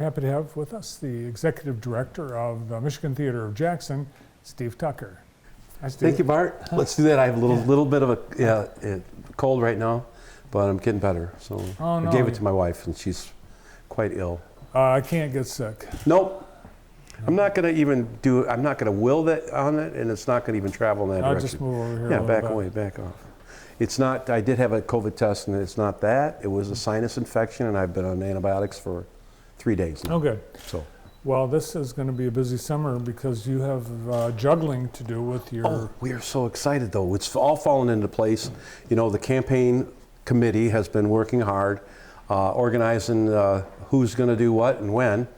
Happy to have with us the Executive Director of the Michigan Theater of Jackson, Steve Tucker. Hi, Steve. Thank you, Bart. Let's do that. I have a little bit of a cold right now, but I'm getting better. So I gave it to my wife, and she's quite ill. I can't get sick. Nope. I'm not going to I'm not going to will that on it, and it's not going to even travel in that I'll direction. just move over here. Yeah, back away, back off. It's not, I did have a COVID test, and it's not that. It was a sinus infection, and I've been on antibiotics for 3 days now. Oh, good. So. Well, this is going to be a busy summer because you have juggling to do with your... Oh, we are so excited, though. It's all fallen into place. You know, the campaign committee has been working hard, organizing who's going to do what and when,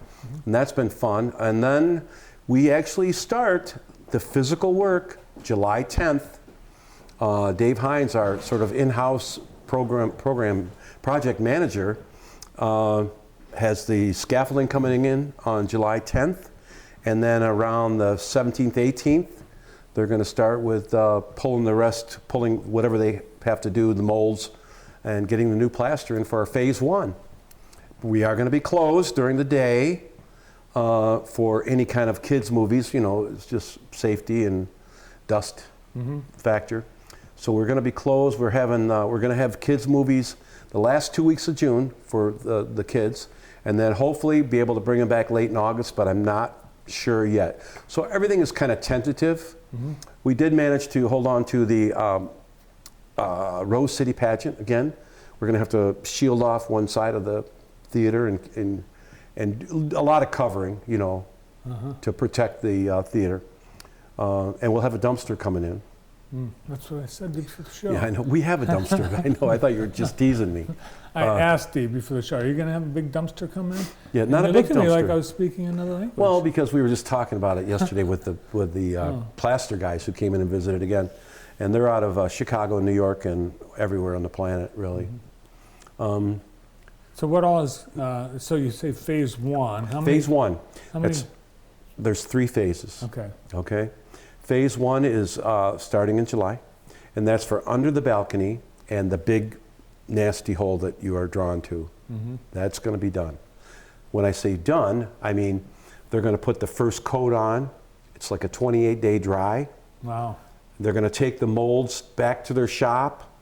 and that's been fun. And then we actually start the physical work July 10th. Dave Hines, our sort of in-house program project manager, has the scaffolding coming in on July 10th, and then around the 17th, 18th, they're going to start with pulling whatever they have to do, the molds, and getting the new plaster in for our phase 1. We are going to be closed during the day for any kind of kids movies. You know, it's just safety and dust factor. So we're going to be closed. We're going to have kids movies the last 2 weeks of June for the kids, and then hopefully be able to bring them back late in August, but I'm not sure yet. So everything is kind of tentative. We did manage to hold on to the Rose City pageant again. We're going to have to shield off one side of the theater and a lot of covering, you know, to protect the theater. And we'll have a dumpster coming in. That's what I said before the show. Yeah, I know. We have a dumpster. I know. I thought you were just teasing me. I asked Steve before the show, are you going to have a big dumpster come in? Yeah, not a big dumpster. Looked at me like I was speaking another language. Well, because we were just talking about it yesterday with the plaster guys who came in and visited again. And they're out of Chicago, New York, and everywhere on the planet, really. So what all is, so you say phase 1. How many? Phase 1. How many? There's 3 phases. Okay. Okay. Phase 1 is starting in July, and that's for under the balcony and the big nasty hole that you are drawn to. That's going to be done. When I say done, I mean they're going to put the first coat on. It's like a 28-day dry. Wow. They're going to take the molds back to their shop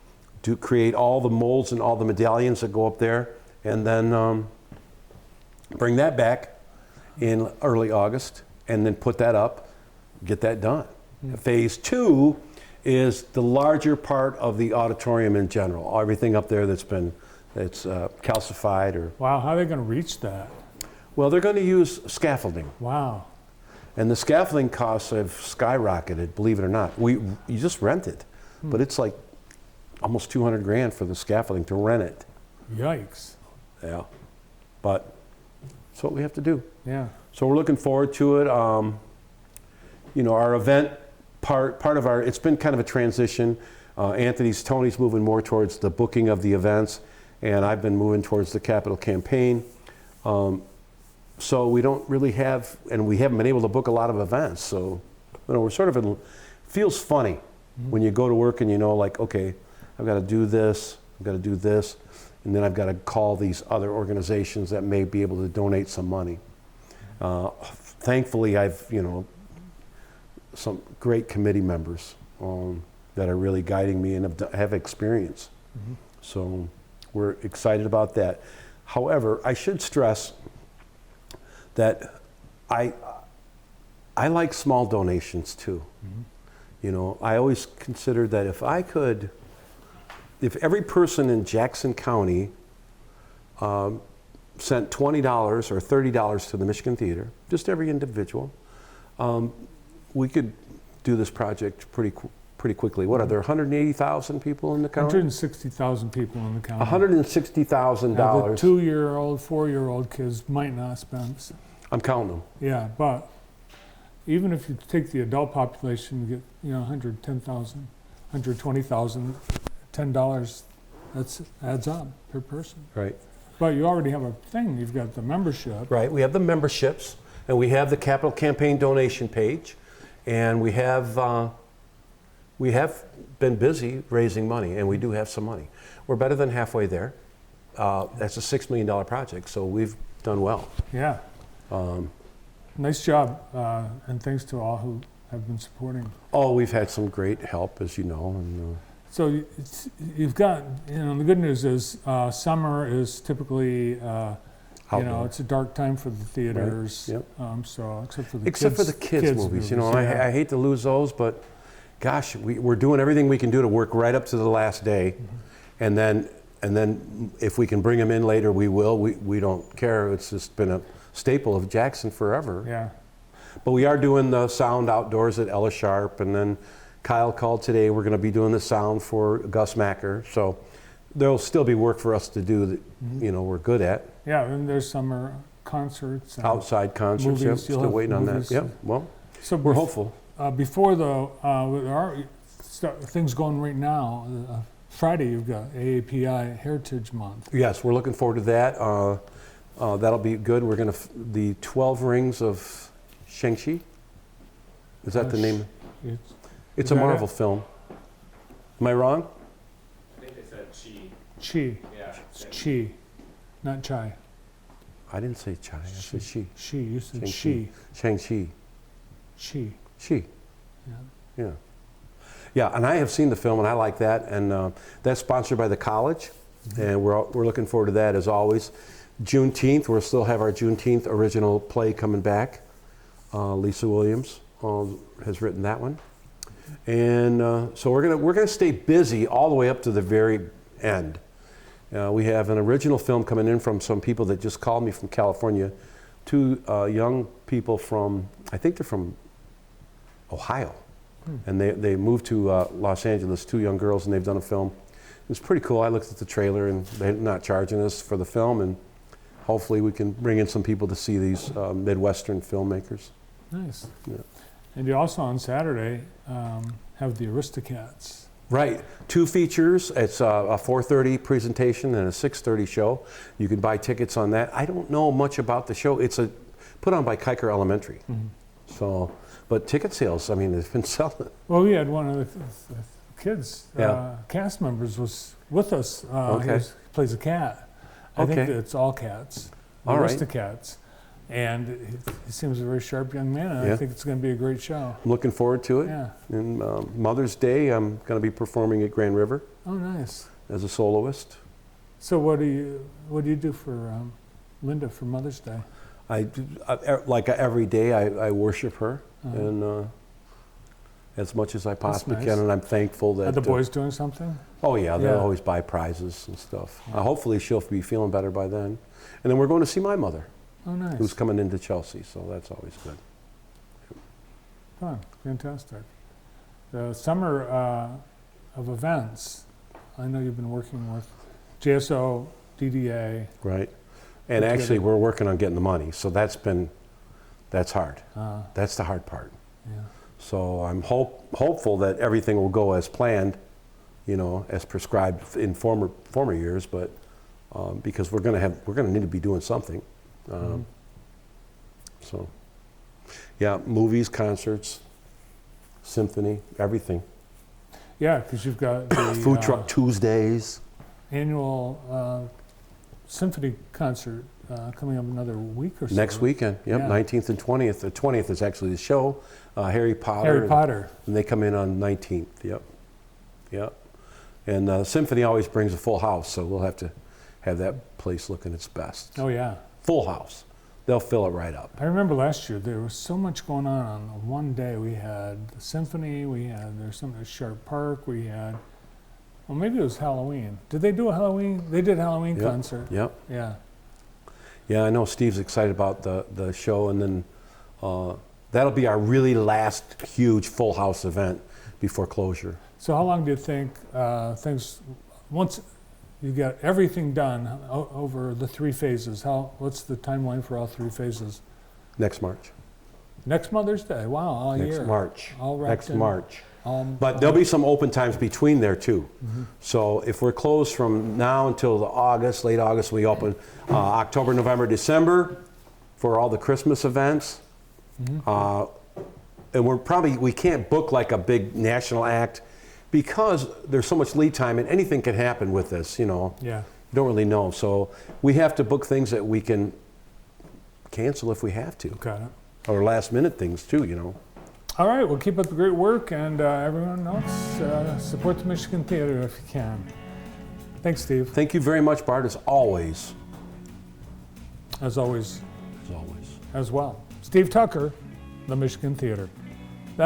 to create all the molds and all the medallions that go up there, and then bring that back in early August, and then put that up, get that done. Phase 2 is the larger part of the auditorium in general. Everything up there that's calcified or... Wow, how are they going to reach that? Well, they're going to use scaffolding. Wow. And the scaffolding costs have skyrocketed, believe it or not. You just rent it, but it's like almost $200,000 for the scaffolding to rent it. Yikes. Yeah, but that's what we have to do. Yeah. So we're looking forward to it. You know, our event part of our, it's been kind of a transition. Tony's moving more towards the booking of the events, and I've been moving towards the capital campaign. So we don't really have, and we haven't been able to book a lot of events. So, you know, we're sort of feels funny when you go to work and you know, like, okay, I've got to do this, I've got to do this, and then I've got to call these other organizations that may be able to donate some money. Thankfully, I've, you know, some great committee members that are really guiding me and have experience. So we're excited about that. However, I should stress that I like small donations too. You know, I always consider that if every person in Jackson County sent $20 or $30 to the Michigan Theater, just every individual, we could do this project pretty quickly. What are there, 180,000 people in the county? 160,000 people in the county. $160,000. The 2-year-old, 4-year-old kids might not spend. I'm counting them. Yeah, but even if you take the adult population, you get, you know, 110,000, 120,000, $10, that adds up per person. Right. But you already have a thing. You've got the membership. Right. We have the memberships, and we have the capital campaign donation page, and we have been busy raising money, and we do have some money. We're better than halfway there. That's a $6 million project, so we've done well. Yeah. Um, Nice job, and thanks to all who have been supporting. oh, we've had some great help, as you know. And, So you've got, the good news is summer is typically, outdoor. it's a dark time for the theaters. Yep. So except for the kids movies, and yeah. I hate to lose those, but gosh, we're doing everything we can do to work right up to the last day, and then if we can bring them in later, we will. We don't care. It's just been a staple of Jackson forever. Yeah. But we are doing the sound outdoors at Ella Sharp, and then Kyle called today. We're going to be doing the sound for Gus Macker. So there'll still be work for us to do that, we're good at. Yeah, and there's summer concerts. And Outside concerts, movies, yep, you'll still have waiting on that. movies. Yep, well, So we're hopeful. Before though, there are things going right now. Friday you've got AAPI Heritage Month. Yes, we're looking forward to that. That'll be good. We're going to, the 12 Rings of Shang-Chi. Is that the name? It's a that Marvel it? film. Am I wrong? I think they said chi. Chi. Yeah. It's Chi, not Chai. I didn't say Chai, I said Shi. She. You said Shang-Chi. Shang-Chi. She. Shi. Yeah. Yeah. Yeah, and I have seen the film and I like that, and that's sponsored by the college, and we're looking forward to that as always. Juneteenth, we'll still have our Juneteenth original play coming back. Lisa Williams has written that one, and so we're gonna stay busy all the way up to the very end. We have an original film coming in from some people that just called me from California, two young people from, I think they're from Ohio. And they moved to Los Angeles, two young girls, and they've done a film. It was pretty cool. I looked at the trailer, and they're not charging us for the film, and hopefully we can bring in some people to see these Midwestern filmmakers. Nice. Yeah. And you also on Saturday have the Aristocats. Right, two features. It's a 4:30 presentation and a 6:30 show. You can buy tickets on that. I don't know much about the show. It's put on by Kiker Elementary. So, but ticket sales, I mean, they've been selling. Well, we had one of the kids, Yeah. cast members, was with us. Okay. He plays a cat. I think Okay. that it's all cats. All right. Aristocats. And he seems a very sharp young man, and Yeah. I think it's going to be a great show. I'm looking forward to it. Yeah. And Mother's Day, I'm going to be performing at Grand River Oh, nice. as a soloist. So what do you do for Linda for Mother's Day? Like every day, I worship her, Uh-huh. and as much as I possibly nice. can, and I'm thankful that. Are the boys doing something? Oh yeah, they'll Yeah. always buy prizes and stuff. Yeah. Hopefully, she'll be feeling better by then. And then we're going to see my mother, Oh, nice. who's coming into Chelsea, so that's always good. Fun. Fantastic. The summer of events, I know you've been working with JSO, DDA. Right. And Put actually, together. we're working on getting the money, so that's hard. Uh, That's the hard part. yeah. So I'm hopeful that everything will go as planned, as prescribed in former years, but because we're going to need to be doing something. Mhm. So, yeah, movies, concerts, symphony, everything. Yeah, because you've got the Food truck Tuesdays. annual symphony concert coming up another week or so. Next weekend, yep, Yeah. 19th and 20th. The 20th is actually the show, Harry Potter. Harry Potter. And they come in on 19th, yep. Yep. And Symphony always brings a full house, so we'll have to have that place looking its best. Oh, yeah. Full house. They'll fill it right up. I remember last year there was so much going on one day. We had the symphony, there's something at Sharp Park, well, maybe it was Halloween. Did they do a Halloween? They did a Halloween Yep. concert. Yep. Yeah. Yeah, I know Steve's excited about the show, and then that'll be our really last huge full house event before closure. So how long do you think once you get everything done over the 3 phases, what's the timeline for all 3 phases? Next March. Next Mother's Day, wow, all Next year. March. All wrapped Next in. March. But But there'll be some open times between there too. So if we're closed from now until late August, we open October, November, December for all the Christmas events. And we can't book like a big national act because there's so much lead time and anything can happen with this, Yeah. You don't really know. So we have to book things that we can cancel if we have to, Got it. or last minute things too, you know. All right, well, keep up the great work, and everyone else, support the Michigan Theater if you can. Thanks, Steve. Thank you very much, Bart, as always. As always, As always. as well. Steve Tucker, the Michigan Theater.